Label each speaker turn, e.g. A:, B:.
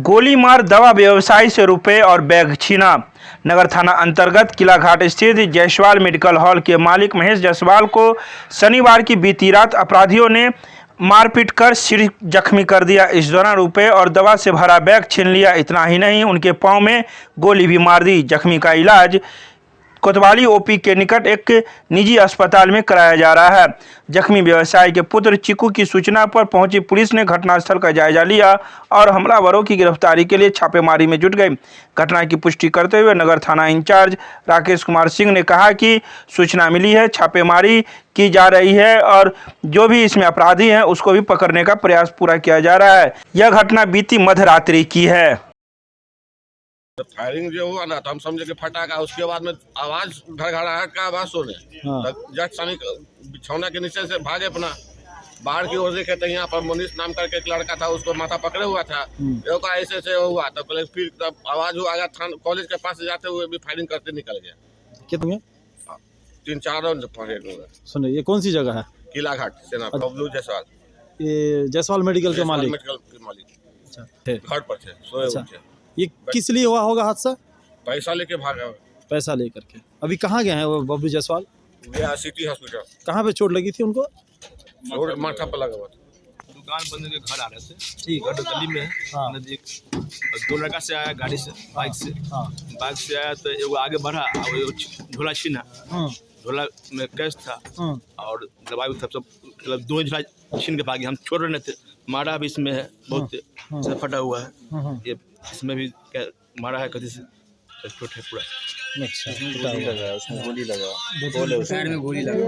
A: गोली मार दवा व्यवसायी से रुपए और बैग छीना। नगर थाना अंतर्गत किला घाट स्थित जायसवाल मेडिकल हॉल के मालिक महेश जायसवाल को शनिवार की बीती रात अपराधियों ने मारपीट कर सिर जख्मी कर दिया। इस दौरान रुपए और दवा से भरा बैग छीन लिया। इतना ही नहीं, उनके पांव में गोली भी मार दी। जख्मी का इलाज कोतवाली ओपी के निकट एक निजी अस्पताल में कराया जा रहा है। जख्मी व्यवसायी के पुत्र चिकू की सूचना पर पहुंची पुलिस ने घटनास्थल का जायजा लिया और हमलावरों की गिरफ्तारी के लिए छापेमारी में जुट गई। घटना की पुष्टि करते हुए नगर थाना इंचार्ज राकेश कुमार सिंह ने कहा कि सूचना मिली है, छापेमारी की जा रही है और जो भी इसमें अपराधी हैं उसको भी पकड़ने का प्रयास पूरा किया जा रहा है। यह घटना बीती मध्यरात्रि की है।
B: फायरिंग जो हुआ ना तो हम समझे कि फटाका, उसके बाद में आवाज घड़घड़ाहट का आवाज सुने। जट सनी बिछौना के नीचे से भागे अपना बाहर की ओर देखे तो यहाँ पर मुनीष नाम करके एक लड़का था, उसको माथा पकड़े हुआ था। ऐसे से हुआ तो फिर तब आवाज हुआ, कॉलेज के पास जाते हुए भी फायरिंग करते निकल गया।
C: कितने
B: 3-4 राउंड फायरिंग हुआ।
C: सुनिए, ये कौन सी जगह है?
B: किला घाट सेना बबलू जायसवाल,
C: ये जायसवाल मेडिकल के मालिक।
B: अच्छा, घर पर थे, सोए हुए थे।
C: ये किस लिए हुआ होगा हादसा?
B: पैसा लेके भागा।
C: पैसा लेकर के। अभी कहाँ गए हैं वो बबलू जायसवाल?
B: गया सिटी हॉस्पिटल।
C: कहाँ पे चोट लगी थी उनको?
B: चोट माथा पर लगा हुआ था।
D: दुकान बंद के घर आ रहे थे, ठीक है, गली में है नजदीक। 2 लड़का से आया गाड़ी से, बाइक से। बाइक से आया तो एगो आगे बढ़ा, झोला छीना। झोला में कैश था और दवाई सब मतलब 2 झोला छीन के भागी। हम छोड़ रहे थे, मारा भी इसमें है, बहुत से फटा हुआ है। ये इसमें भी मारा है, कभी से चोट है पूरा।
C: अच्छा,
E: गोली लगा, उसमें गोली लगा, पैर में गोली लगा,